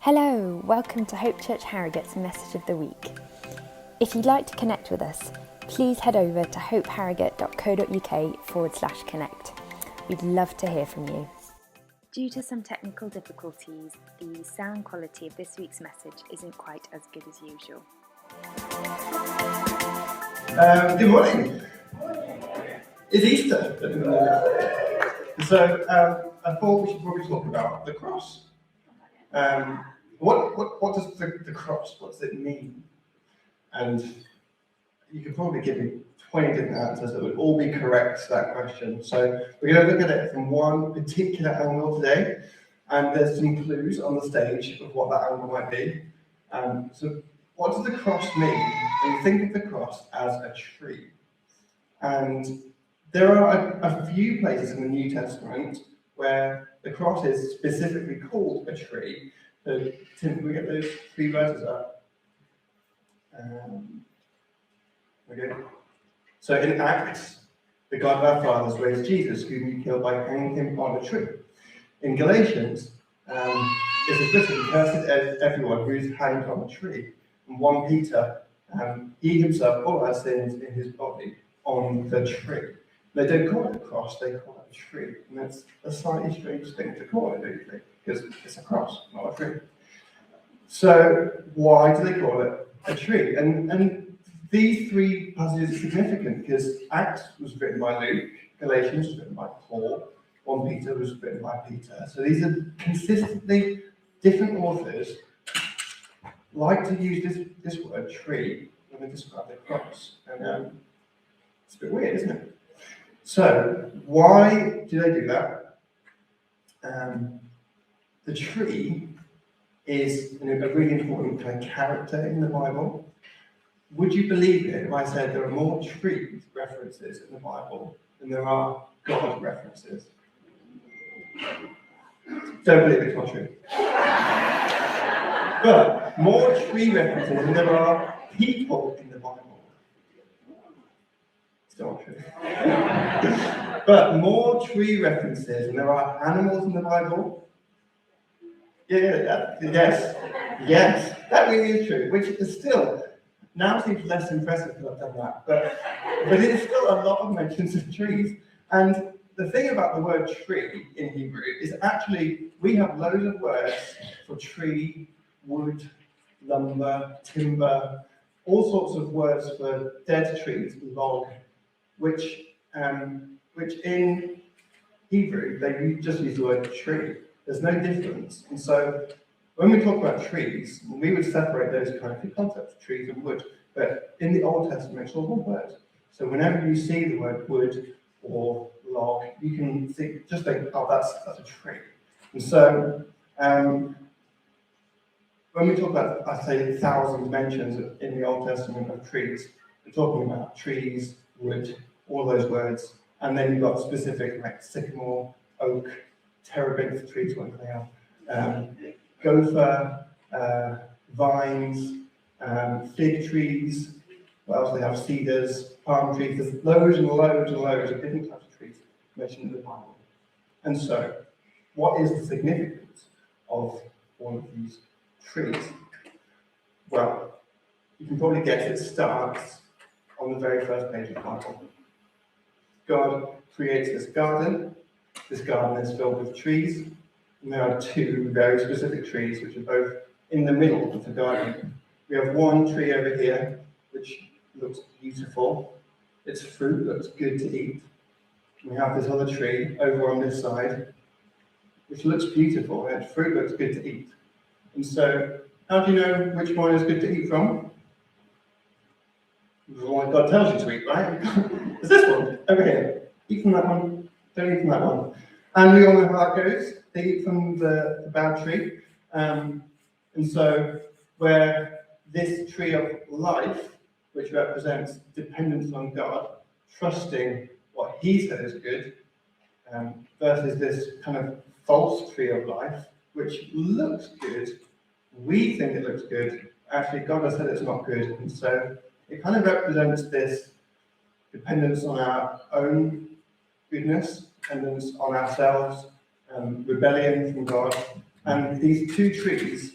Hello, welcome to Hope Church Harrogate's Message of the Week. If you'd like to connect with us, please head over to hopeharrogate.co.uk/connect. We'd love to hear from you. Due to some technical difficulties, the sound quality of this week's message isn't quite as good as usual. Good morning. It's Easter. So I thought we should probably talk about the cross. What does the cross, what does it mean? And you could probably give me 20 different answers that would all be correct to that question. So we're going to look at it from one particular angle today, and there's some clues on the stage of what that angle might be. So what does the cross mean? When you think of the cross as a tree. And there are a few places in the New Testament where the cross is specifically called a tree. So, Tim, can we get those three verses up? Okay. So in Acts, the God of our fathers raised Jesus, whom you killed by hanging him on a tree. In Galatians, it is written, "Cursed is everyone who is hanged on a tree." In 1 Peter, he himself bore our sins in his body on the tree. They don't call it a cross, they call it a tree. And that's a slightly strange thing to call it, don't you think? Because it's a cross, not a tree. So why do they call it a tree? And these three passages are significant because Acts was written by Luke, Galatians was written by Paul, 1 Peter was written by Peter. So these are consistently different authors like to use this word tree when they describe the cross. And it's a bit weird, isn't it? So, why do they do that? The tree is a really important kind of character in the Bible. Would you believe it if I said there are more tree references in the Bible than there are God references? Don't believe it's not true. But more tree references than there are people in the Bible. Still not true. But more tree references than there are animals in the Bible. Yes, that really is true, which is still, now seems less impressive because I've done that, but it is still a lot of mentions of trees. And the thing about the word tree in Hebrew is actually, we have loads of words for tree, wood, lumber, timber, all sorts of words for dead trees, log, which in Hebrew, they just use the word tree. There's no difference. And so when we talk about trees, we would separate those kind of two concepts, trees and wood. But in the Old Testament, it's all one word. So whenever you see the word wood or log, you can think, oh, that's a tree. And so when we talk about, I say, thousands mentions in the Old Testament of trees, we're talking about trees, wood, all those words. And then you've got specific like sycamore, oak, terebinth trees, whatever they are, gopher, vines, fig trees, what else they have, cedars, palm trees. There's loads and loads and loads of different types of trees mentioned in the Bible. And so, what is the significance of all of these trees? Well, you can probably guess it starts on the very first page of the Bible. God creates this garden. This garden is filled with trees, and there are two very specific trees which are both in the middle of the garden. We have one tree over here, which looks beautiful. Its fruit looks good to eat. We have this other tree over on this side, which looks beautiful, and its fruit looks good to eat. And so, how do you know which one is good to eat from? The one God tells you to eat, right? It's this one, over here. Eat from that one, don't eat from that one. And we all know how that goes. They eat from the bad tree. And so, where this tree of life, which represents dependence on God, trusting what He said is good, versus this kind of false tree of life, which looks good, we think it looks good, actually God has said it's not good, and so it kind of represents this dependence on our own goodness, dependence on ourselves, rebellion from God, and these two trees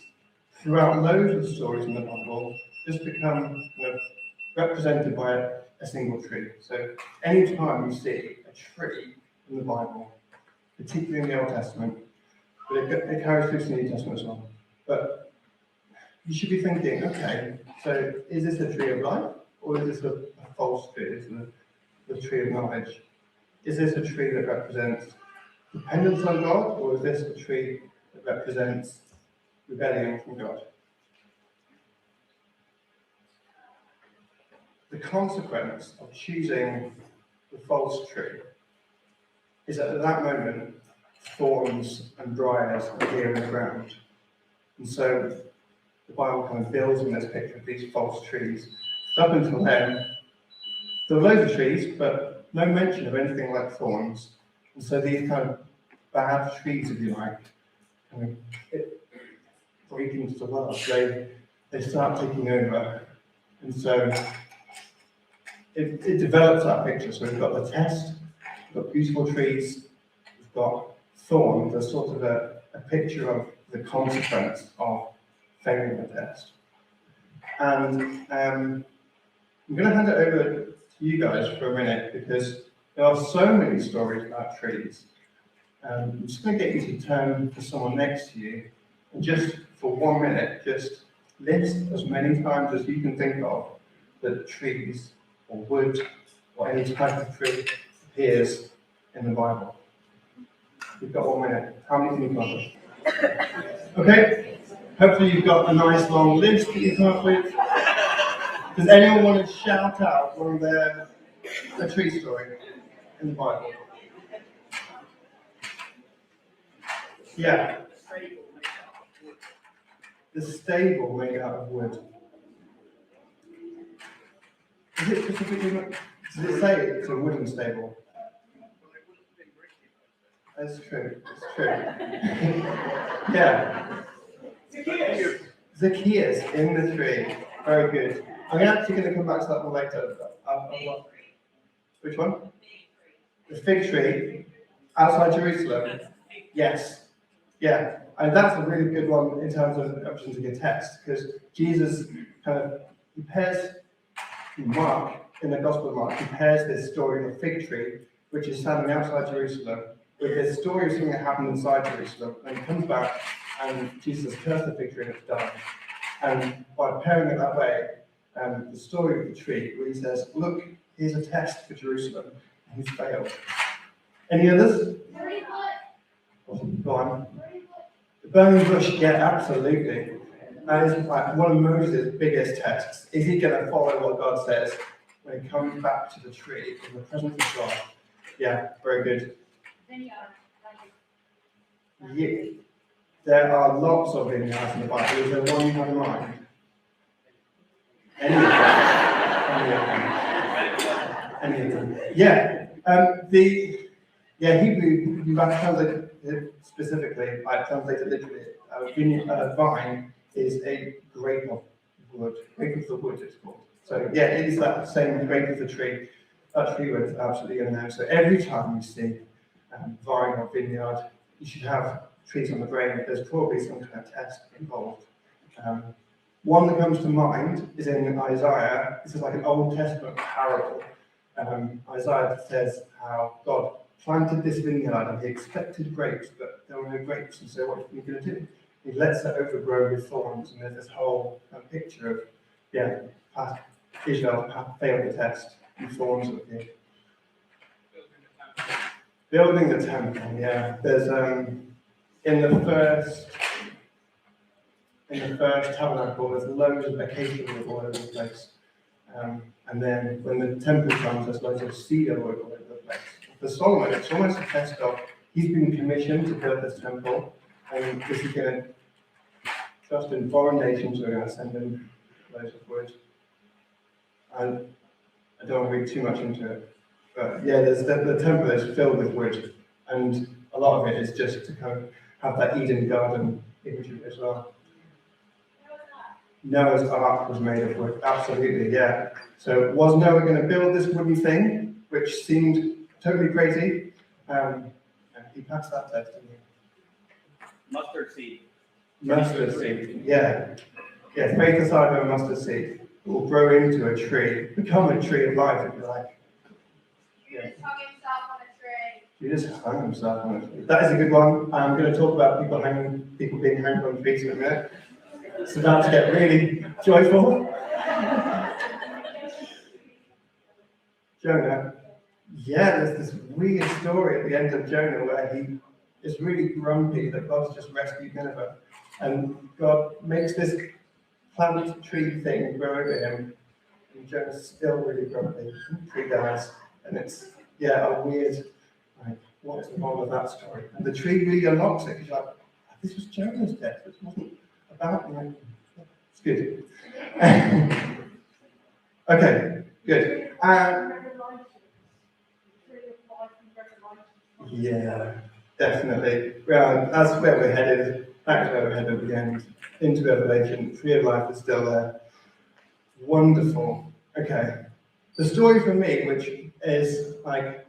throughout loads of stories in the Bible, just become represented by a single tree. So anytime you see a tree in the Bible, particularly in the Old Testament, but it carries through to the New Testament as well. But you should be thinking, okay, so is this a tree of life, or is this a false tree? Is it the tree of knowledge? Is this a tree that represents dependence on God, or is this a tree that represents rebellion from God? The consequence of choosing the false tree is that at that moment, thorns and briars appear in the ground. And so the Bible kind of builds on this picture of these false trees. Up until then, there were loads of trees, but no mention of anything like thorns. And so these kind of bad trees, if you like, kind of break into the world. They start taking over. And so it develops that picture. So we've got the test, we've got beautiful trees, we've got thorns. There's sort of a picture of the consequence of failing the test. And I'm going to hand it over to you guys for a minute because there are so many stories about trees. I'm just going to get you to turn to someone next to you and just for 1 minute, just list as many times as you can think of that trees or wood or any type of tree appears in the Bible. You've got 1 minute. How many can you come up with? Okay. Hopefully you've got a nice long list that you come up with. Does anyone want to shout out one of a tree story in the Bible? Yeah. The stable made out of wood. Is it specifically? Does it say it's a wooden stable? That's true. It's true. Yeah. Zacchaeus in the tree. Very good. I'm actually going to come back to that one later. Which one? The fig tree outside Jerusalem. Yes. Yeah. And that's a really good one in terms of representing a text, because Jesus kind of compares Mark, in the Gospel of Mark, compares this story of the fig tree, which is standing outside Jerusalem, with this story of something that happened inside Jerusalem. And he comes back and Jesus cursed the fig tree and it's died. And by pairing it that way, the story of the tree, where he says, look, here's a test for Jerusalem, and he's failed. Any others? Go on. The burning bush, yeah, absolutely. That is like one of Moses' biggest tests. Is he going to follow what God says when he comes back to the tree in the presence of God? Yeah, very good. Yeah. There are lots of vineyards in the Bible. Is there one you have in mind? Any of them? Yeah. Hebrew, you might translate it specifically, I translate it literally. A vine is a grape of wood. Grape of the wood, it's called. So yeah, it is that same grape of the tree. That tree word is absolutely in there. So every time you see vine or vineyard, you should have trees on the brain. There's probably some kind of test involved. One that comes to mind is in Isaiah. This is like an Old Testament parable. Isaiah says how God planted this vineyard and he expected grapes, but there were no grapes. And so what is he going to do? He lets it overgrow with thorns. And there's this whole picture of, Israel failed the test and thorns appeared. Building the temple, yeah. There's in the first tabernacle, there's loads of acacia wood all over the place. And then when the temple comes, there's loads of cedar wood all over the place. For Solomon, it's almost a test of he's been commissioned to build this temple, and is he going to trust in foreign nations who are going to send him loads of wood? And I don't want to read too much into it, but yeah, there's the temple is filled with wood, and a lot of it is just to kind of have that Eden garden imagery as well. Noah's Ark was made of wood, absolutely, yeah. So was Noah going to build this wooden thing, which seemed totally crazy? And he passed that test, didn't he? Mustard seed. Mustard seed, yeah. Yeah, faith the size of a mustard seed will grow into a tree, become a tree of life, if you like. Judas hung himself on a tree. Judas hung himself on a tree. That is a good one. I'm going to talk about people being hanged on trees in a minute. It's about to get really joyful. Jonah. Yeah, there's this weird story at the end of Jonah where he is really grumpy that God's just rescued Nineveh. And God makes this plant tree thing grow over him. And Jonah's still really grumpy. The tree dies. And it's, a weird, like, what's the moral of that story? And the tree really unlocks it because you're like, this was Jonah's death. This wasn't about me. It's good. Okay, good. Yeah, definitely. Well, that's where we're headed. That's where we're headed at the end. Into Revelation. Tree of Life is still there. Wonderful. Okay. The story for me, which is like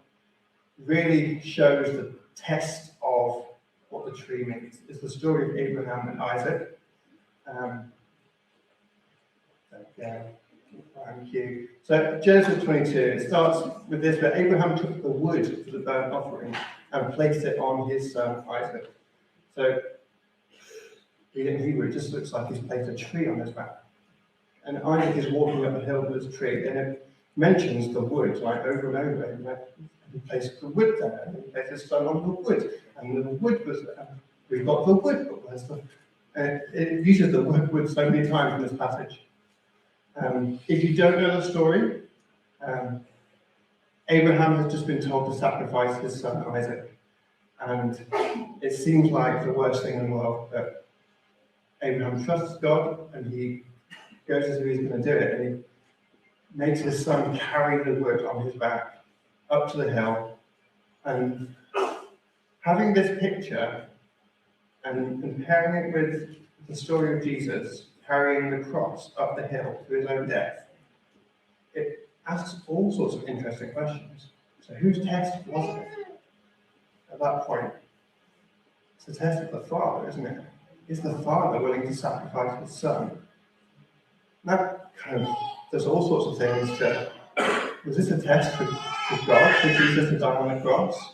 really shows the test of what the tree means, is the story of Abraham and Isaac. Thank you. So Genesis 22, it starts with this, where Abraham took the wood for the burnt offering and placed it on his son Isaac. So in Hebrew, it just looks like he's placed a tree on his back. And Isaac is walking up the hill with this tree, and it mentions the wood, like over and over. You know, he placed the wood there, and he placed his son on the wood, and the wood was there. We've got the wood, but where's the... it uses the word wood so many times in this passage. If you don't know the story, Abraham has just been told to sacrifice his son Isaac. And it seems like the worst thing in the world, but Abraham trusts God and he goes as if he's going to do it. And he makes his son carry the wood on his back up to the hill. And having this picture and comparing it with the story of Jesus carrying the cross up the hill to his own death, it asks all sorts of interesting questions. So whose test was it at that point? It's the test of the Father, isn't it? Is the Father willing to sacrifice his son? That kind of, there's all sorts of things to, was this a test for God, for Jesus to die on the cross?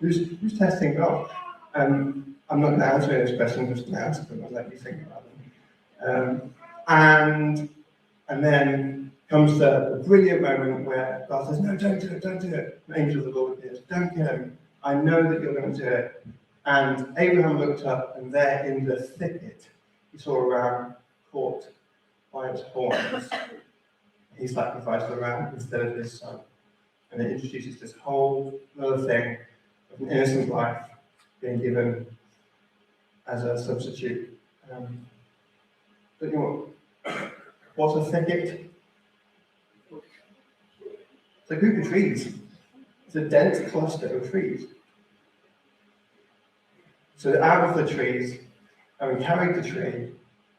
Who's testing God? I'm not going to answer this question, I'm just going to ask them and let you think about them. And then comes the brilliant moment where God says, no, don't do it, don't do it. The angel of the Lord appears, don't kill him. I know that you're going to do it. And Abraham looked up, and there in the thicket, he saw a ram caught by its horns. He sacrificed the ram instead of his son. And it introduces this whole other thing of an innocent life being given as a substitute. But you know what's a thicket? It's a group of trees. It's a dense cluster of trees. So out of the trees, having carried the tree,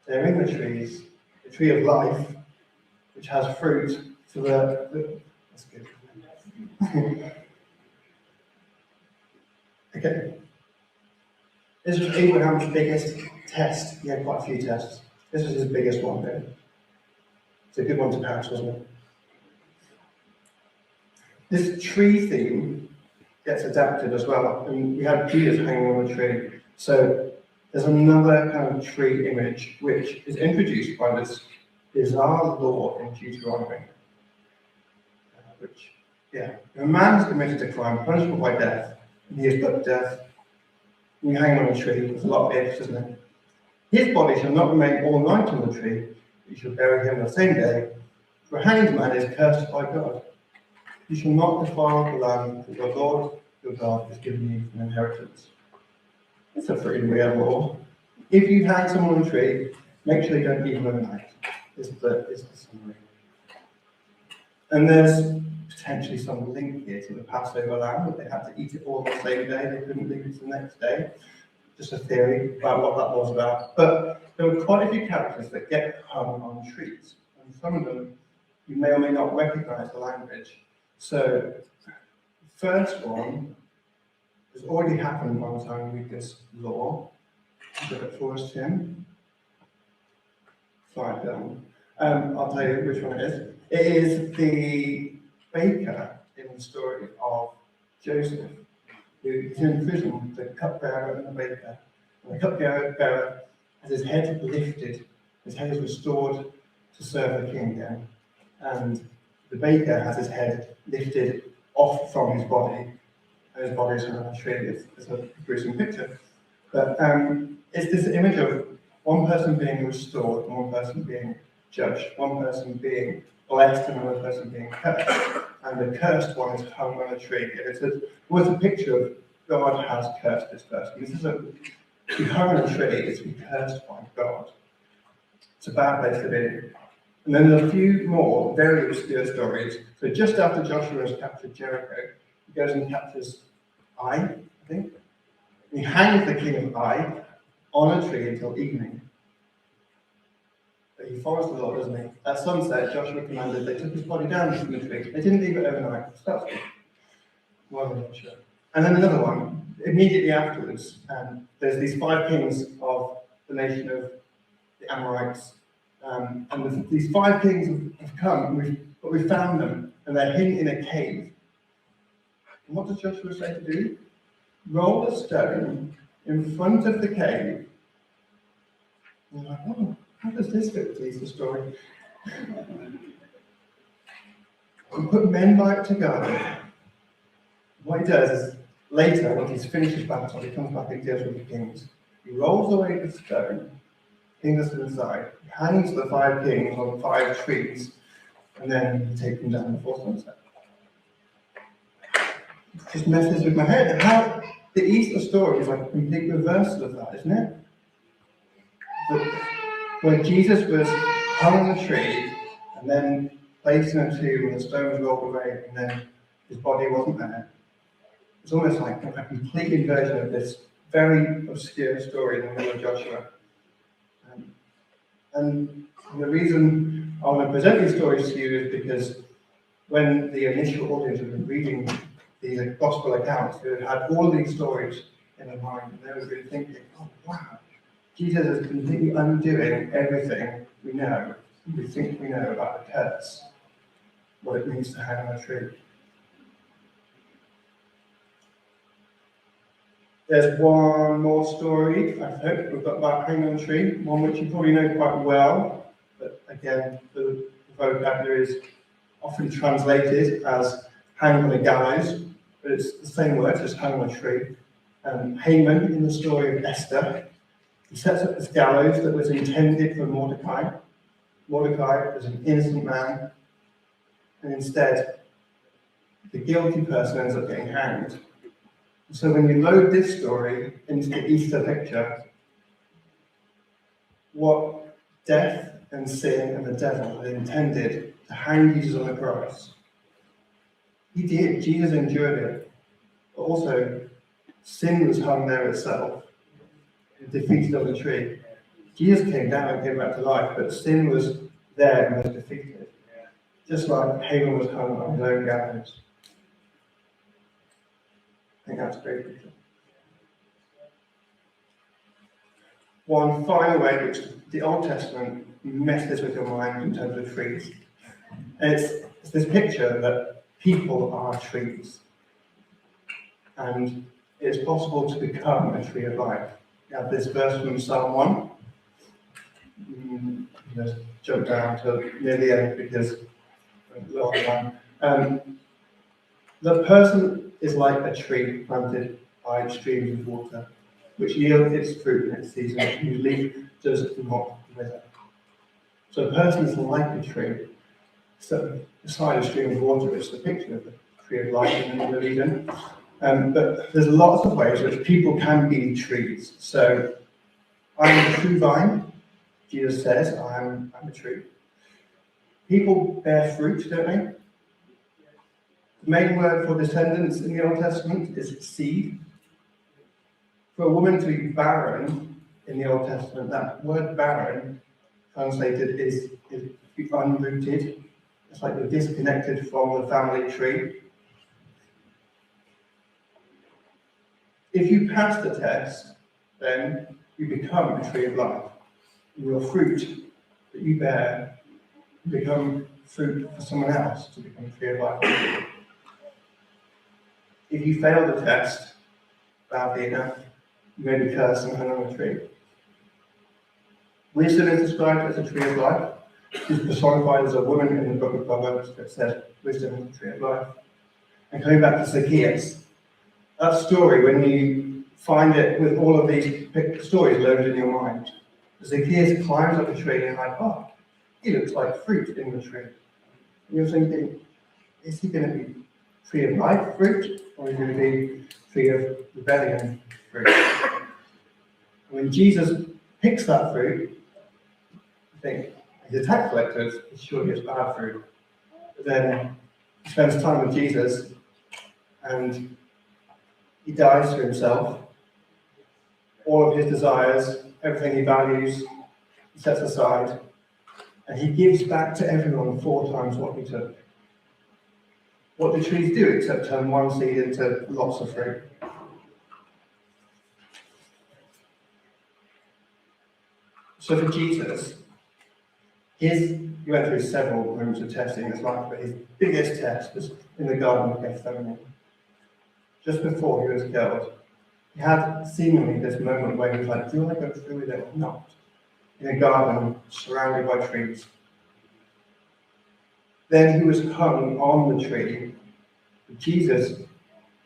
they're in the trees, the tree of life, which has fruit for the that's good. Okay. This was Abraham's biggest test. He had quite a few tests. This was his biggest one, though. It's a good one to pass, wasn't it? This tree theme gets adapted as well. And we had Jesus hanging on a tree. So there's another kind of tree image which is introduced by this bizarre law in Deuteronomy. If a man has committed a crime punishable by death, and he is put to death, and you hang him on a tree, there's a lot of ifs, isn't it? His body shall not remain all night on the tree, but you shall bury him the same day, for a hanged man is cursed by God. You shall not defile the land that your Lord, your God, has given you for an inheritance. It's a pretty weird law. If you hang someone on a tree, make sure you don't eat them overnight, is the summary. And there's potentially some link here to the Passover lamb, that they had to eat it all on the same day, they couldn't leave it the next day. Just a theory about what that was about. But there were quite a few characters that get hung on trees, and some of them you may or may not recognize the language. So the first one has already happened one time with this law. Got it for us, Tim. Slide down. I'll tell you which one it is. It is the baker in the story of Joseph, who is in prison, the cupbearer and the baker. And the cupbearer has his head lifted, his head is restored to serve the king again. And the baker has his head lifted off from his body, and his body is on a tree. It's a gruesome picture. But it's this image of one person being restored and one person being judged, one person being blessed and another person being cursed. And the cursed one is hung on a tree. It's a picture of God has cursed this person. This isn't to be hung on a tree, it's to be cursed by God. It's a bad place to be. And then there's a few more very obscure stories. So just after Joshua has captured Jericho, he goes and captures Ai, I think. He hangs the king of Ai on a tree until evening. But he follows the law, doesn't he? At sunset, Joshua commanded they took his body down from the tree. They didn't leave it overnight. So that's good. Well done, Joshua. And then another one, immediately afterwards, there's these 5 kings of the nation of the Amorites. And these 5 kings have come, but we found them, and they're hidden in a cave. And what does Joshua say to do? Roll a stone in front of the cave. And you're like, oh, how does this fit with the story? And put men by it to guard. What he does is, later, when he's finished his battle, he comes back and deals with the kings. He rolls away the stone, king that's inside, he hangs the 5 kings on 5 trees, and then he takes them down before sunset. It just messes with my head. How the Easter story is like a complete reversal of that, isn't it? Where Jesus was hung on a tree and then placed in a tomb and the stone was rolled away and then his body wasn't there. It's almost like a complete inversion of this very obscure story in the middle of Joshua. And the reason I want to present these stories to you is because when the initial audience had been reading these gospel accounts, they had all these stories in their mind, and they were really thinking, oh wow, Jesus is completely undoing everything we think we know about the curse, what it means to hang on a tree. There's one more story, I hope, we've got about hanging on a tree, one which you probably know quite well, but again, the vocabulary is often translated as hang on a gallows, but it's the same word, just hang on a tree. Haman, in the story of Esther, he sets up this gallows that was intended for Mordecai. Mordecai was an innocent man, and instead, the guilty person ends up getting hanged. So when you load this story into the Easter picture, what death and sin and the devil had intended to hang Jesus on the cross, he did. Jesus endured it. But also, sin was hung there itself, defeated on the tree. Jesus came down and came back to life, but sin was there and was defeated. Just like Haman was hung on his own gallows. I think that's a great picture. One final way which the Old Testament messes with your mind in terms of trees. It's this picture that people are trees. And it's possible to become a tree of life. You have this verse from Psalm 1. Let's jump down to near the end because we're a long time. The person is like a tree planted by streams of water, which yields its fruit in its season, whose leaf does not wither. So a person is like a tree. So beside a stream of water, it's the picture of the tree of life in the Eden. But there's lots of ways which people can be trees. So I'm a true vine. Jesus says, I'm a tree. People bear fruit, don't they? The main word for descendants in the Old Testament is seed. For a woman to be barren in the Old Testament, that word barren, translated, is to be unrooted. It's like you're disconnected from the family tree. If you pass the test, then you become a tree of life. And your fruit that you bear, you become fruit for someone else to become a tree of life. If you fail the test badly enough, you may be cursed and hung on a tree. Wisdom is described as a tree of life. She's personified as a woman in the book of Proverbs that said, wisdom is a tree of life. And coming back to Zacchaeus, that story, when you find it with all of these stories loaded in your mind, Zacchaeus climbs up a tree and like, oh, he looks like fruit in the tree. And you're thinking, is he going to be tree of life fruit, or is he going to be tree of rebellion fruit? And when Jesus picks that fruit, you think, he's a tax collector, it's surely it's bad fruit. But then he spends time with Jesus and he dies to himself. All of his desires, everything he values, he sets aside, and he gives back to everyone 4 times what he took. What do trees do except turn one seed into lots of fruit? So for Jesus, he went through several rooms of testing in his life, but his biggest test was in the Garden of Gethsemane. Just before he was killed, he had seemingly this moment where he was like, do I go through with it or not? In a garden surrounded by trees. Then he was hung on the tree. Jesus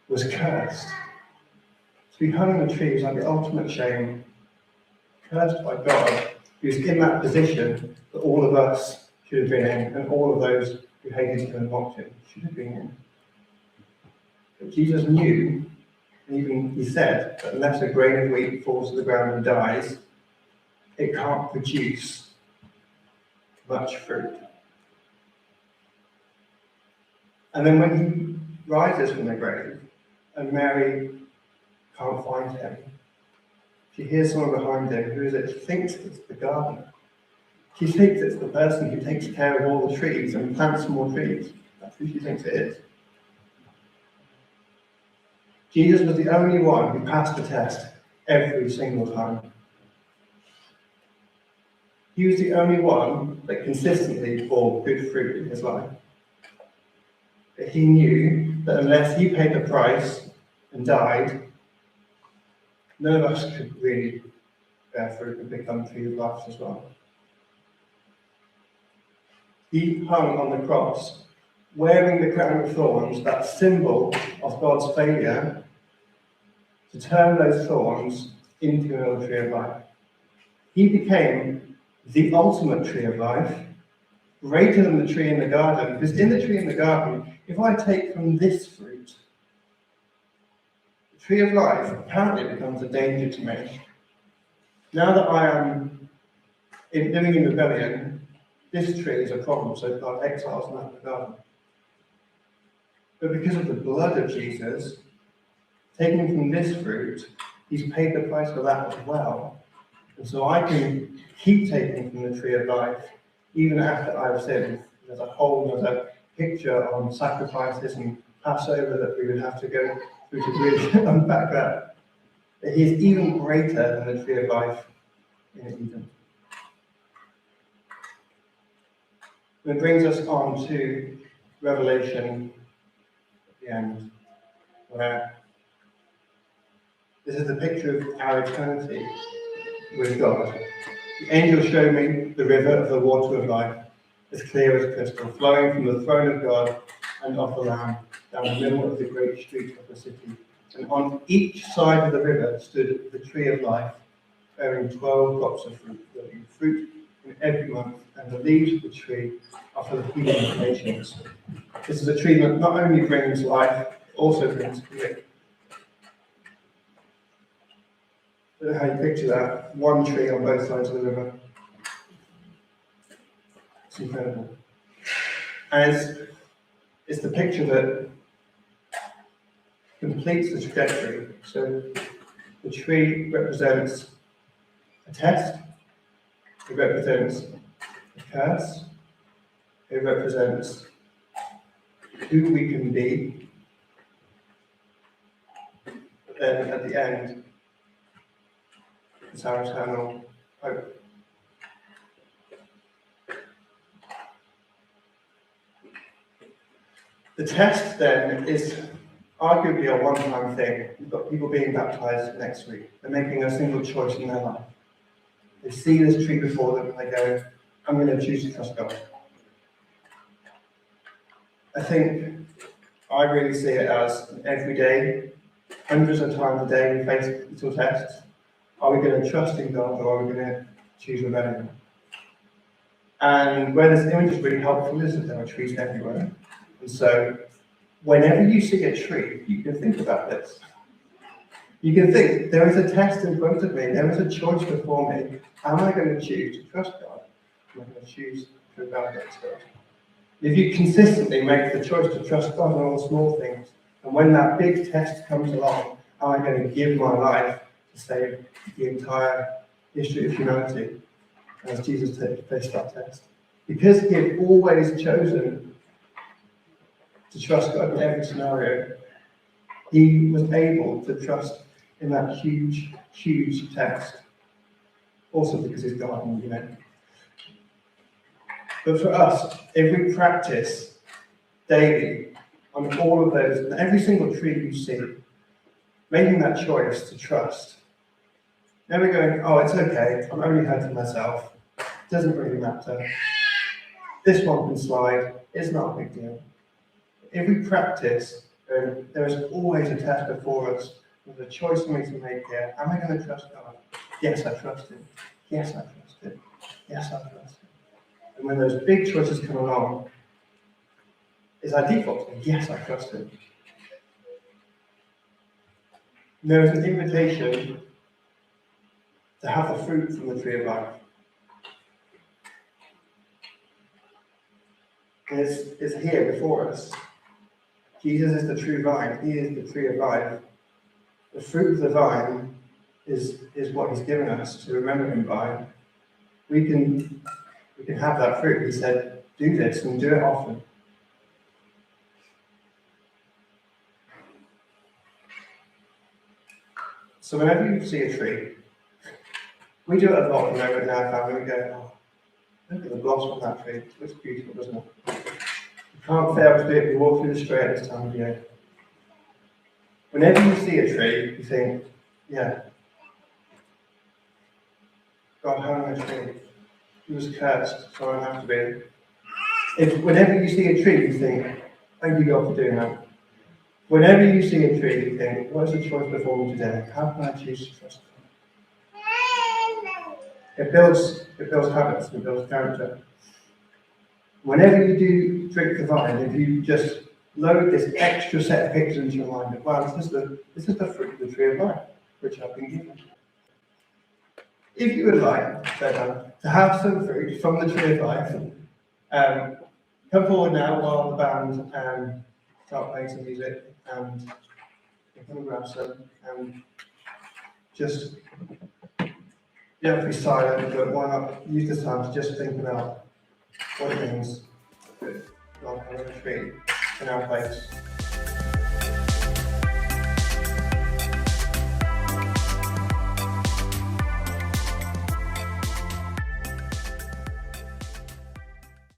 was cursed. To be hung on the tree was like the ultimate shame, cursed by God, who was in that position that all of us should have been in, and all of those who hated him and mocked him should have been in. But Jesus knew, and even he said, that unless a grain of wheat falls to the ground and dies, it can't produce much fruit. And then when he rises from the grave, and Mary can't find him, she hears someone behind him. Who is it? She thinks it's the gardener. She thinks it's the person who takes care of all the trees and plants more trees. That's who she thinks it is. Jesus was the only one who passed the test every single time. He was the only one that consistently bore good fruit in his life. But he knew that unless he paid the price and died, none of us could really bear fruit and become tree of life as well. He hung on the cross, wearing the crown of thorns, that symbol of God's failure to turn those thorns into another tree of life. He became the ultimate tree of life, greater than the tree in the garden, because in the tree in the garden, if I take from this fruit, the tree of life apparently becomes a danger to me. Now that I am living in rebellion, this tree is a problem, so God exiles me out of the garden. But because of the blood of Jesus, taking from this fruit, he's paid the price for that as well. And so I can keep taking from the tree of life, even after I've sinned. There's a whole other picture on sacrifices and Passover that we would have to go through to really unpack that. But he is even greater than the tree of life in Eden. And it brings us on to Revelation at the end, where this is the picture of our eternity with God. The angel showed me the river of the water of life, as clear as crystal, flowing from the throne of God and of the Lamb, down the middle of the great street of the city. And on each side of the river stood the tree of life, bearing 12 crops of fruit, yielding fruit in every month, and the leaves of the tree are for the healing of nations. This is a tree that not only brings life, it also brings healing. I don't know how you picture that. One tree on both sides of the river. It's incredible. And it's the picture that completes the trajectory. So the tree represents a test, it represents a curse, it represents who we can be. But then at the end, It's our eternal hope. The test then is arguably a one-time thing. You've got people being baptized next week. They're making a single choice in their life. They see this tree before them and they go, I'm going to choose to trust God. I think I really see it as every day, hundreds of times a day we face little tests. Are we going to trust in God or are we going to choose rebellion? And where this image is really helpful is that there are trees everywhere. And so whenever you see a tree, you can think about this. You can think, there is a test in front of me, there is a choice before me. Am I going to choose to trust God? Am I going to choose to rebel against God? If you consistently make the choice to trust God on all the small things, and when that big test comes along, am I going to give my life to save the entire history of humanity as Jesus faced that test? Because he had always chosen to trust God in every scenario, he was able to trust in that huge, huge test. Also because he's God, you know. But for us, if we practice daily on all of those, and every single tree you see, making that choice to trust, never going, oh, it's okay, I'm only hurting myself, it doesn't really matter, this one can slide, it's not a big deal. If we practice, there is always a test before us. There's a choice for me to make here. Am I going to trust God? Yes, I trust him. Yes, I trust him. Yes, I trust him. And when those big choices come along, is our default? Yes, I trust him. And there is an invitation to have the fruit from the tree of life. It's here before us. Jesus is the true vine. He is the tree of life. The fruit of the vine is what he's given us to remember him by. We can have that fruit. He said, do this and do it often. So whenever you see a tree, we do it a lot, in our family. We go, oh, look at the blossom on that tree. It looks beautiful, doesn't it? You can't fail to do it. We walk through the street at this time of year. Whenever you see a tree, you think, yeah, God hung a tree. He was cursed, so I have to be. Whenever you see a tree, you think, thank you God for doing that. Whenever you see a tree, you think, what is the choice before me today? How can I choose to trust God? It builds habits, it builds character. Whenever you do drink the vine, if you just load this extra set of pictures into your mind, of, wow, this is the fruit of the tree of life, which I've been given. If you would like, to have some fruit from the tree of life, come forward now while the band start playing some music, and you can grab some, and just, you don't have to be silent, but why not use this time to just think about what it means that God has a tree in our place.